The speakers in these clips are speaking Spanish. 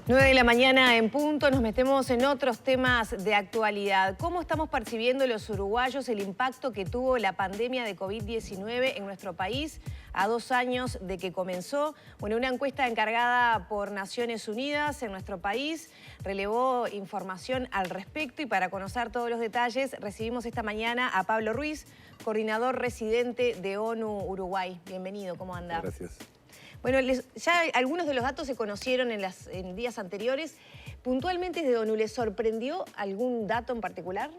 9 de la mañana en punto, nos metemos en otros temas de actualidad. ¿Cómo estamos percibiendo los uruguayos el impacto que tuvo la pandemia de COVID-19 en nuestro país a 2 años de que comenzó? Bueno, una encuesta encargada por Naciones Unidas en nuestro país relevó información al respecto y para conocer todos los detalles recibimos esta mañana a Pablo Ruiz, coordinador residente de ONU Uruguay. Bienvenido, ¿cómo anda? Gracias. Bueno, ya algunos de los datos se conocieron en días anteriores. Puntualmente desde ONU, ¿les sorprendió algún dato en particular?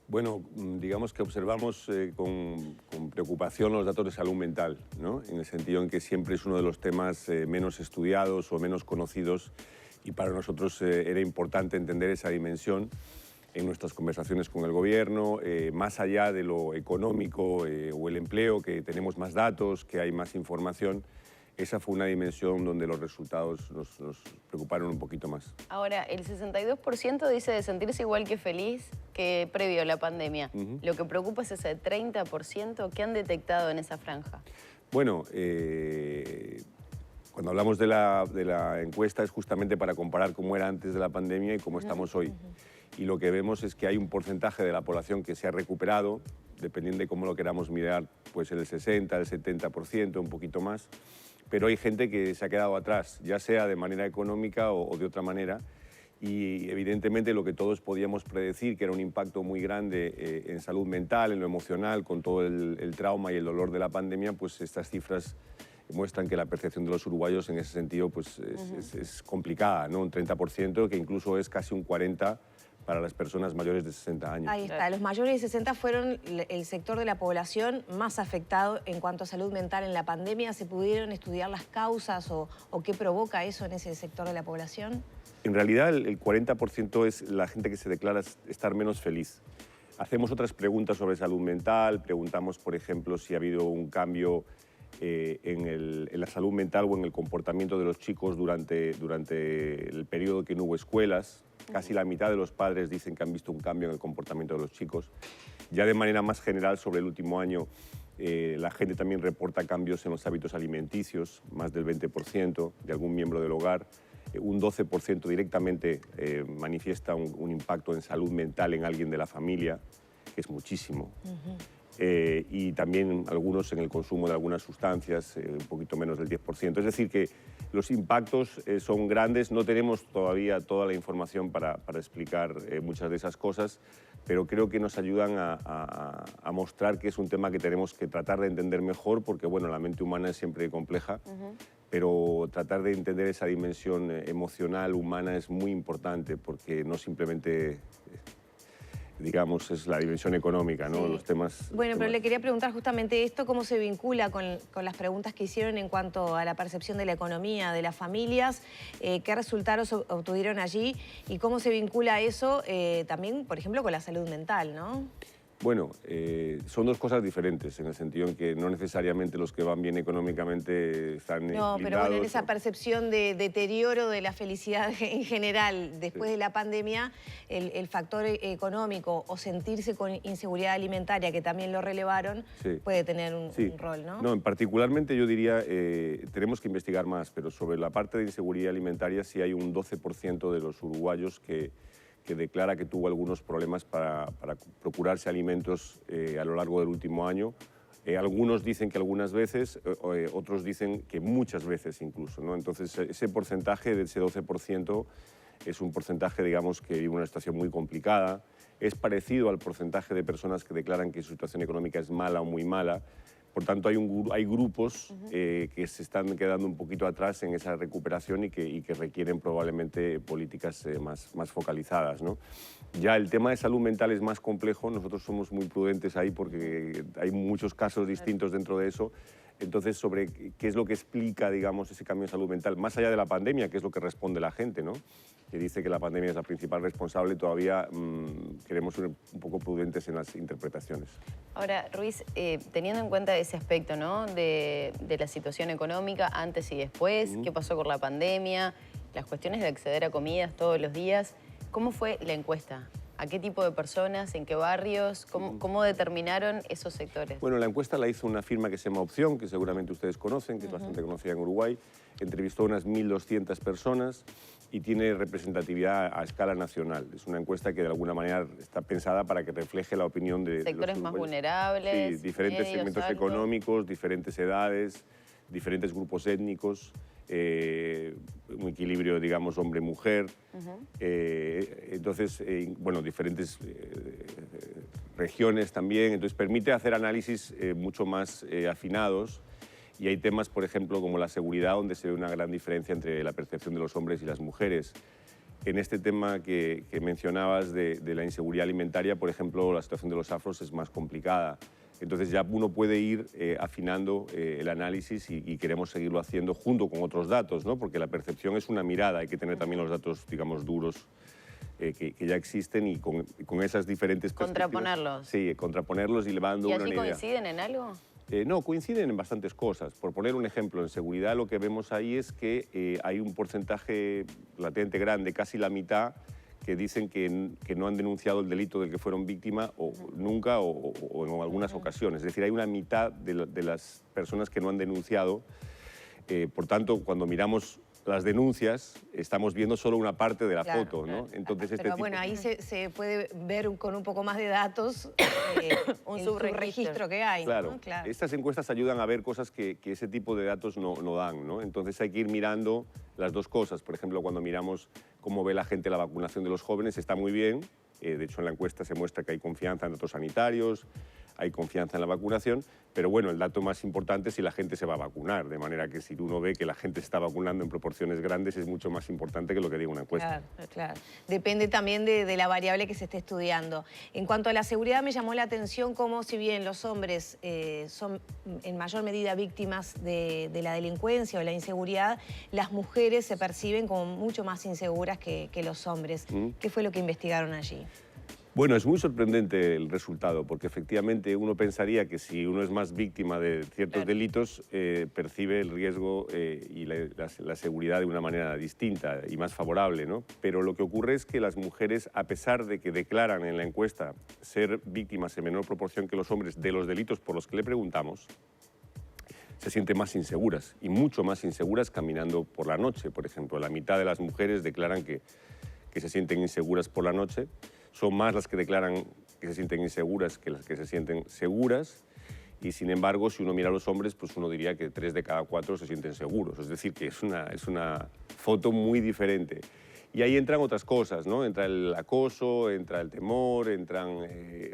Bueno, digamos que observamos con preocupación los datos de salud mental, ¿no? En el sentido en que siempre es uno de los temas menos estudiados o menos conocidos y para nosotros era importante entender esa dimensión en nuestras conversaciones con el gobierno, más allá de lo económico o el empleo, que tenemos más datos, que hay más información. Esa fue una dimensión donde los resultados nos preocuparon un poquito más. Ahora, el 62% dice de sentirse igual que feliz que previo a la pandemia. Lo que preocupa es ese 30% que han detectado en esa franja. Bueno, cuando hablamos de la encuesta es justamente para comparar cómo era antes de la pandemia y cómo estamos hoy. Y lo que vemos es que hay un porcentaje de la población que se ha recuperado, dependiendo de cómo lo queramos mirar, pues el 60, el 70%, un poquito más. Pero hay gente que se ha quedado atrás, ya sea de manera económica o de otra manera. Y evidentemente lo que todos podíamos predecir, que era un impacto muy grande en salud mental, en lo emocional, con todo el trauma y el dolor de la pandemia, pues estas cifras muestran que la percepción de los uruguayos en ese sentido pues, es complicada, ¿no? Un 30%, que incluso es casi un 40% para las personas mayores de 60 años. Ahí está, los mayores de 60 fueron el sector de la población más afectado en cuanto a salud mental en la pandemia. ¿Se pudieron estudiar las causas o qué provoca eso en ese sector de la población? En realidad el 40% es la gente que se declara estar menos feliz. Hacemos otras preguntas sobre salud mental, preguntamos, por ejemplo, si ha habido un cambio en la salud mental o en el comportamiento de los chicos durante el periodo que no hubo escuelas. Casi la mitad de los padres dicen que han visto un cambio en el comportamiento de los chicos. Ya de manera más general, sobre el último año, la gente también reporta cambios en los hábitos alimenticios, más del 20% de algún miembro del hogar. Un 12% directamente manifiesta un impacto en salud mental en alguien de la familia, que es muchísimo. Y también algunos en el consumo de algunas sustancias, un poquito menos del 10%. Es decir, que los impactos son grandes. No tenemos todavía toda la información para explicar muchas de esas cosas, pero creo que nos ayudan a mostrar que es un tema que tenemos que tratar de entender mejor, porque bueno, la mente humana es siempre compleja, pero tratar de entender esa dimensión emocional humana es muy importante, porque no simplemente digamos, es la dimensión económica, ¿no? Sí. Los temas... Bueno, pero le quería preguntar justamente esto, ¿cómo se vincula con las preguntas que hicieron en cuanto a la percepción de la economía, de las familias? ¿Qué resultados obtuvieron allí? ¿Y cómo se vincula eso también, por ejemplo, con la salud mental, no? Bueno, son dos cosas diferentes, en el sentido en que no necesariamente los que van bien económicamente están No, pero bueno, en esa percepción de deterioro de la felicidad en general, después de la pandemia, el factor económico o sentirse con inseguridad alimentaria, que también lo relevaron, puede tener un rol, ¿no? No, particularmente yo diría, tenemos que investigar más, pero sobre la parte de inseguridad alimentaria sí hay un 12% de los uruguayos que declara que tuvo algunos problemas para procurarse alimentos a lo largo del último año. Algunos dicen que algunas veces, otros dicen que muchas veces incluso, ¿no? Entonces, ese porcentaje de ese 12% es un porcentaje, digamos, que vive una situación muy complicada. Es parecido al porcentaje de personas que declaran que su situación económica es mala o muy mala. Por tanto, hay grupos que se están quedando un poquito atrás en esa recuperación y que requieren probablemente políticas más focalizadas, ¿no? Ya el tema de salud mental es más complejo. Nosotros somos muy prudentes ahí porque hay muchos casos distintos dentro de eso. Entonces, sobre qué es lo que explica, digamos, ese cambio en salud mental, más allá de la pandemia, que es lo que responde la gente, ¿no? Que dice que la pandemia es la principal responsable, todavía queremos ser un poco prudentes en las interpretaciones. Ahora, Ruiz, teniendo en cuenta ese aspecto, ¿no? de la situación económica antes y después, qué pasó con la pandemia, las cuestiones de acceder a comidas todos los días, ¿cómo fue la encuesta? ¿A qué tipo de personas? ¿En qué barrios? ¿Cómo determinaron esos sectores? Bueno, la encuesta la hizo una firma que se llama Opción, que seguramente ustedes conocen, que es bastante conocida en Uruguay. Entrevistó a unas 1.200 personas y tiene representatividad a escala nacional. Es una encuesta que de alguna manera está pensada para que refleje la opinión de sectores los más uruguayos. vulnerables, Sí, diferentes medios, segmentos altos. económicos, diferentes edades, diferentes grupos étnicos, un equilibrio, digamos, hombre-mujer. Entonces, bueno, diferentes regiones también. Entonces, permite hacer análisis mucho más afinados. Y hay temas, por ejemplo, como la seguridad, donde se ve una gran diferencia entre la percepción de los hombres y las mujeres. En este tema que mencionabas de la inseguridad alimentaria, por ejemplo, la situación de los afros es más complicada. Entonces ya uno puede ir afinando el análisis y queremos seguirlo haciendo junto con otros datos, ¿no? Porque la percepción es una mirada, hay que tener también los datos, digamos, duros que ya existen y con esas diferentes perspectivas. Contraponerlos. Sí, contraponerlos y le va dando ¿Y una allí idea. coinciden en algo? No, coinciden en bastantes cosas. Por poner un ejemplo, en seguridad lo que vemos ahí es que hay un porcentaje relativamente grande, casi la mitad, que dicen que no han denunciado el delito del que fueron víctima o nunca o en algunas ocasiones. Es decir, hay una mitad de las personas que no han denunciado. Por tanto, cuando miramos las denuncias, estamos viendo solo una parte de la foto, ¿no? Entonces, pero bueno, ahí se puede ver con un poco más de datos Un el subregistro. subregistro que hay, claro, ¿no? Claro. Estas encuestas ayudan a ver cosas que ese tipo de datos no dan, ¿no? Entonces hay que ir mirando las dos cosas. Por ejemplo, cuando miramos cómo ve la gente la vacunación de los jóvenes, está muy bien. De hecho, en la encuesta se muestra que hay confianza en datos sanitarios, hay confianza en la vacunación, pero bueno, el dato más importante es si la gente se va a vacunar, de manera que si uno ve que la gente se está vacunando en proporciones grandes es mucho más importante que lo que diga una encuesta. Claro, claro. Depende también de la variable que se esté estudiando. En cuanto a la seguridad, me llamó la atención cómo, si bien los hombres son en mayor medida víctimas de la delincuencia o la inseguridad, las mujeres se perciben como mucho más inseguras que los hombres. ¿Qué fue lo que investigaron allí? Bueno, es muy sorprendente el resultado, porque efectivamente uno pensaría que si uno es más víctima de ciertos delitos, percibe el riesgo y la seguridad de una manera distinta y más favorable, ¿no? Pero lo que ocurre es que las mujeres, a pesar de que declaran en la encuesta ser víctimas en menor proporción que los hombres de los delitos por los que le preguntamos, se sienten más inseguras y mucho más inseguras caminando por la noche. Por ejemplo, la mitad de las mujeres declaran que se sienten inseguras por la noche. Son más las que declaran que se sienten inseguras que las que se sienten seguras. Y sin embargo, si uno mira a los hombres, pues uno diría que 3 de cada 4 se sienten seguros. Es decir, que es una foto muy diferente. Y ahí entran otras cosas, ¿no? Entra el acoso, entra el temor, entran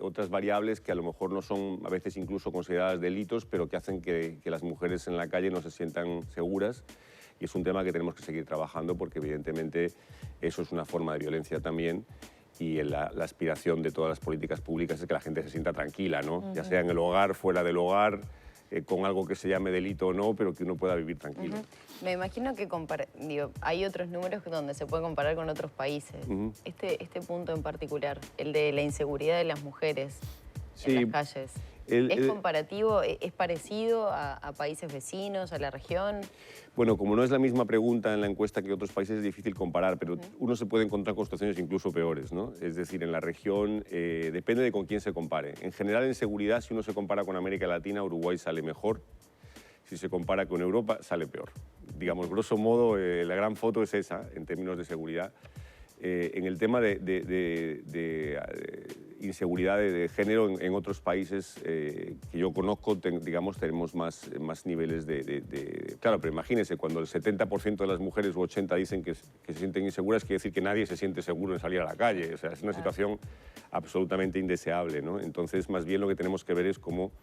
otras variables que a lo mejor no son a veces incluso consideradas delitos, pero que hacen que las mujeres en la calle no se sientan seguras. Y es un tema que tenemos que seguir trabajando porque evidentemente eso es una forma de violencia también. Y la aspiración de todas las políticas públicas es que la gente se sienta tranquila, ¿no? Ya sea en el hogar, fuera del hogar, con algo que se llame delito o no, pero que uno pueda vivir tranquilo. Me imagino que hay otros números donde se puede comparar con otros países. Este punto en particular, el de la inseguridad de las mujeres en las calles, ¿es comparativo? ¿Es parecido a países vecinos, a la región? Bueno, como no es la misma pregunta en la encuesta que otros países, es difícil comparar, pero uno se puede encontrar con situaciones incluso peores, ¿no? Es decir, en la región depende de con quién se compare. En general, en seguridad, si uno se compara con América Latina, Uruguay sale mejor. Si se compara con Europa, sale peor. Digamos, grosso modo, la gran foto es esa, en términos de seguridad. En el tema de inseguridad de género en otros países que yo conozco, digamos, tenemos más niveles de... Claro, pero imagínense, cuando el 70% de las mujeres u 80% dicen que se sienten inseguras, quiere decir que nadie se siente seguro en salir a la calle. O sea, es una situación absolutamente indeseable, ¿no? Entonces, más bien lo que tenemos que ver es cómo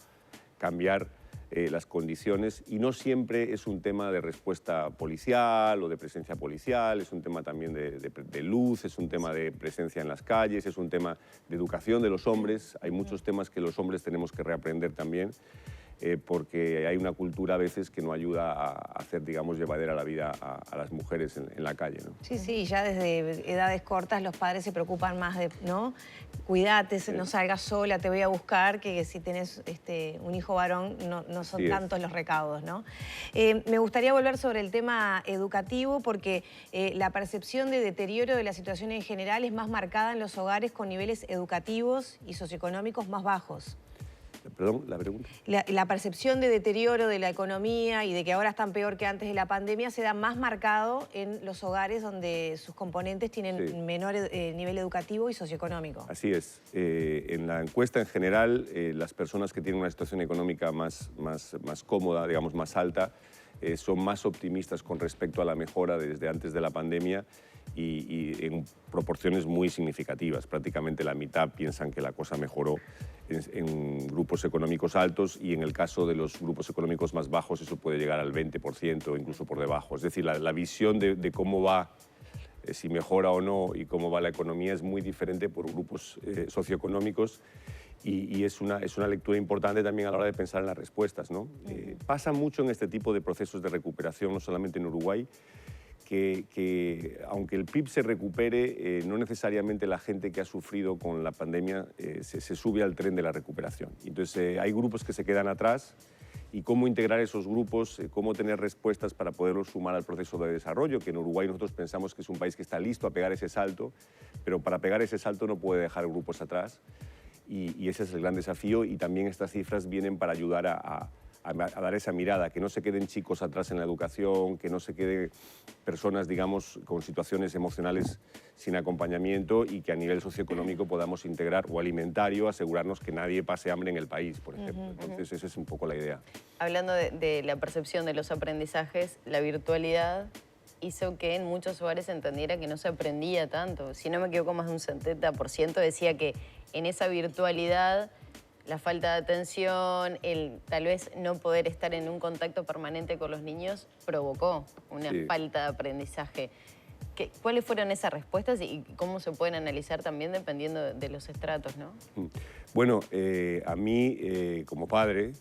cambiar las condiciones, y no siempre es un tema de respuesta policial o de presencia policial, es un tema también de luz, es un tema de presencia en las calles, es un tema de educación de los hombres. Hay muchos temas que los hombres tenemos que reaprender también. porque hay una cultura a veces que no ayuda a hacer, digamos, llevadera la vida a las mujeres en la calle, ¿no? Sí, sí, ya desde edades cortas los padres se preocupan más de, ¿no? Cuídate, no salgas sola, te voy a buscar, que si tenés un hijo varón no son tantos los recaudos, ¿no? Me gustaría volver sobre el tema educativo porque la percepción de deterioro de la situación en general es más marcada en los hogares con niveles educativos y socioeconómicos más bajos. Perdón, la pregunta. La percepción de deterioro de la economía y de que ahora están peor que antes de la pandemia se da más marcado en los hogares donde sus componentes tienen menor nivel educativo y socioeconómico. Así es. En la encuesta en general, las personas que tienen una situación económica más cómoda, digamos más alta, son más optimistas con respecto a la mejora desde antes de la pandemia y en proporciones muy significativas. Prácticamente la mitad piensan que la cosa mejoró en grupos económicos altos y en el caso de los grupos económicos más bajos eso puede llegar al 20% o incluso por debajo. Es decir, la visión de cómo va, si mejora o no y cómo va la economía es muy diferente por grupos socioeconómicos y es una lectura importante también a la hora de pensar en las respuestas, ¿no? Pasa mucho en este tipo de procesos de recuperación, no solamente en Uruguay, que aunque el PIB se recupere, no necesariamente la gente que ha sufrido con la pandemia se sube al tren de la recuperación. Entonces hay grupos que se quedan atrás y cómo integrar esos grupos, cómo tener respuestas para poderlos sumar al proceso de desarrollo, que en Uruguay nosotros pensamos que es un país que está listo a pegar ese salto, pero para pegar ese salto no puede dejar grupos atrás y ese es el gran desafío y también estas cifras vienen para ayudar a dar esa mirada, que no se queden chicos atrás en la educación, que no se queden personas, digamos, con situaciones emocionales sin acompañamiento y que a nivel socioeconómico podamos integrar o alimentario, asegurarnos que nadie pase hambre en el país, por ejemplo. Entonces, esa es un poco la idea. Hablando de la percepción de los aprendizajes, la virtualidad hizo que en muchos hogares se entendiera que no se aprendía tanto. Si no me equivoco, más de un 70% decía que en esa virtualidad la falta de atención, el tal vez no poder estar en un contacto permanente con los niños provocó una falta de aprendizaje. ¿Cuáles fueron esas respuestas y cómo se pueden analizar también dependiendo de los estratos, ¿no? Bueno, a mí como padre,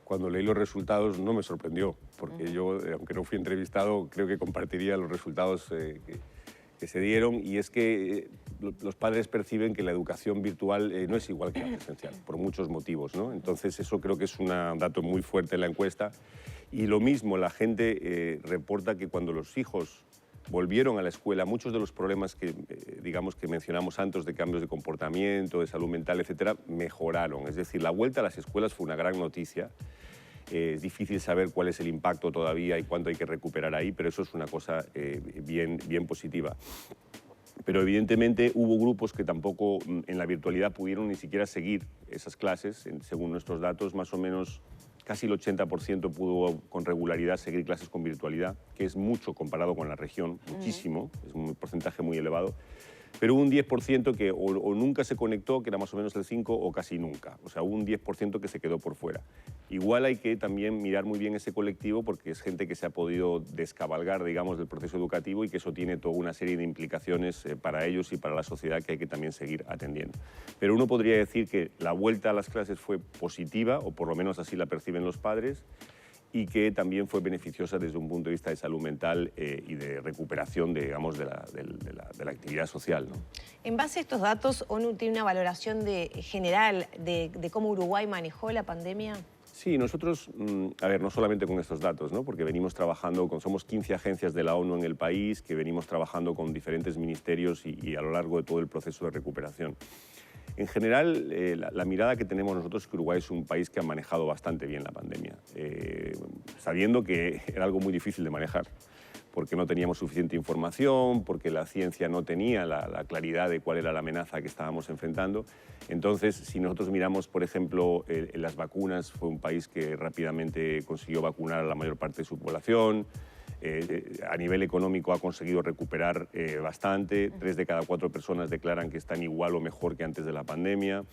cuando leí los resultados no me sorprendió, porque yo, aunque no fui entrevistado, creo que compartiría los resultados que se dieron y es que los padres perciben que la educación virtual no es igual que la presencial, por muchos motivos, ¿no? Entonces eso creo que es un dato muy fuerte en la encuesta y lo mismo, la gente reporta que cuando los hijos volvieron a la escuela, muchos de los problemas que, digamos, que mencionamos antes de cambios de comportamiento, de salud mental, etcétera, mejoraron. Es decir, la vuelta a las escuelas fue una gran noticia. Es difícil saber cuál es el impacto todavía y cuánto hay que recuperar ahí, pero eso es una cosa bien positiva. Pero evidentemente hubo grupos que tampoco en la virtualidad pudieron ni siquiera seguir esas clases. Según nuestros datos, más o menos casi el 80% pudo con regularidad seguir clases con virtualidad, que es mucho comparado con la región, muchísimo, es un porcentaje muy elevado. Pero hubo un 10% que o nunca se conectó, que era más o menos el 5%, o casi nunca. O sea, hubo un 10% que se quedó por fuera. Igual hay que también mirar muy bien ese colectivo porque es gente que se ha podido descabalgar, digamos, del proceso educativo y que eso tiene toda una serie de implicaciones para ellos y para la sociedad que hay que también seguir atendiendo. Pero uno podría decir que la vuelta a las clases fue positiva, o por lo menos así la perciben los padres, y que también fue beneficiosa desde un punto de vista de salud mental y de recuperación, digamos, de la actividad social, ¿no? En base a estos datos, ¿ONU tiene una valoración general de cómo Uruguay manejó la pandemia? Sí, nosotros, a ver, no solamente con estos datos, ¿no? Porque venimos trabajando somos 15 agencias de la ONU en el país, que venimos trabajando con diferentes ministerios y a lo largo de todo el proceso de recuperación. En general, la mirada que tenemos nosotros es que Uruguay es un país que ha manejado bastante bien la pandemia, sabiendo que era algo muy difícil de manejar, porque no teníamos suficiente información, porque la ciencia no tenía la claridad de cuál era la amenaza que estábamos enfrentando. Entonces, si nosotros miramos, por ejemplo, en las vacunas, fue un país que rápidamente consiguió vacunar a la mayor parte de su población. A nivel económico ha conseguido recuperar bastante. 3 de cada 4 personas declaran que están igual o mejor que antes de la pandemia.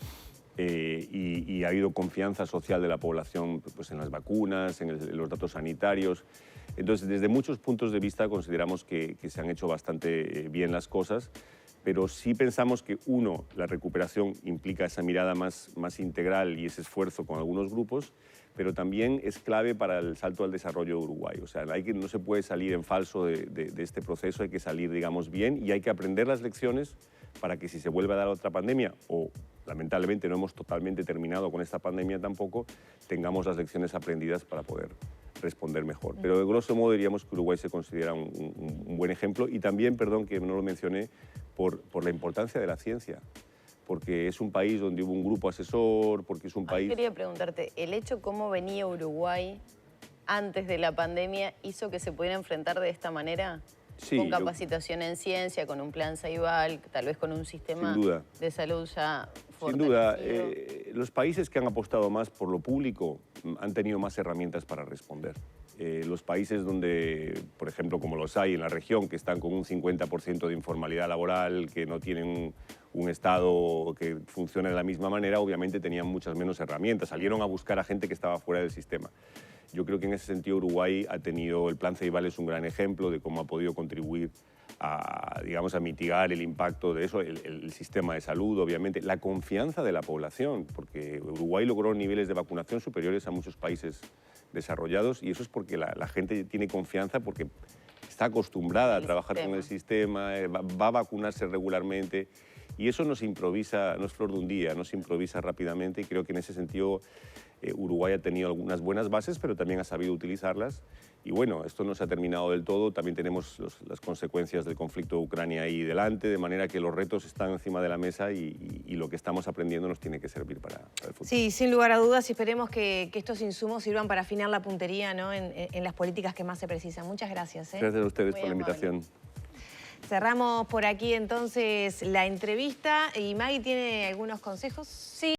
Y ha habido confianza social de la población pues, en las vacunas, en los datos sanitarios. Entonces, desde muchos puntos de vista consideramos que se han hecho bastante bien las cosas, pero sí pensamos que, uno, la recuperación implica esa mirada más integral y ese esfuerzo con algunos grupos, pero también es clave para el salto al desarrollo de Uruguay. O sea, no se puede salir en falso de este proceso, hay que salir, digamos, bien y hay que aprender las lecciones para que si se vuelve a dar otra pandemia, o lamentablemente no hemos totalmente terminado con esta pandemia tampoco, tengamos las lecciones aprendidas para poder responder mejor. Pero de grosso modo diríamos que Uruguay se considera un buen ejemplo y también, perdón que no lo mencioné, por la importancia de la ciencia, porque es un país donde hubo un grupo asesor, porque es un país... Quería preguntarte, ¿el hecho cómo venía Uruguay antes de la pandemia hizo que se pudiera enfrentar de esta manera? Sí, con capacitación en ciencia, con un plan Ceibal, tal vez con un sistema de salud ya fortalecido. Sin duda. Los países que han apostado más por lo público han tenido más herramientas para responder. Los países donde, por ejemplo, como los hay en la región, que están con un 50% de informalidad laboral, que no tienen un Estado que funcione de la misma manera, obviamente tenían muchas menos herramientas. Salieron a buscar a gente que estaba fuera del sistema. Yo creo que en ese sentido Uruguay ha tenido, el plan Ceibal es un gran ejemplo de cómo ha podido contribuir a, digamos, a mitigar el impacto de eso, el sistema de salud, obviamente, la confianza de la población, porque Uruguay logró niveles de vacunación superiores a muchos países desarrollados y eso es porque la gente tiene confianza porque está acostumbrada a trabajar con el sistema, va a vacunarse regularmente y eso no se improvisa, no es flor de un día, no se improvisa rápidamente y creo que en ese sentido Uruguay ha tenido algunas buenas bases, pero también ha sabido utilizarlas. Y bueno, esto no se ha terminado del todo, también tenemos las consecuencias del conflicto de Ucrania ahí delante, de manera que los retos están encima de la mesa y lo que estamos aprendiendo nos tiene que servir para el futuro. Sí, sin lugar a dudas, y esperemos que estos insumos sirvan para afinar la puntería, ¿no? en las políticas que más se precisan. Muchas gracias. Gracias a ustedes por la invitación. Cerramos por aquí entonces la entrevista y Maggie tiene algunos consejos. Sí.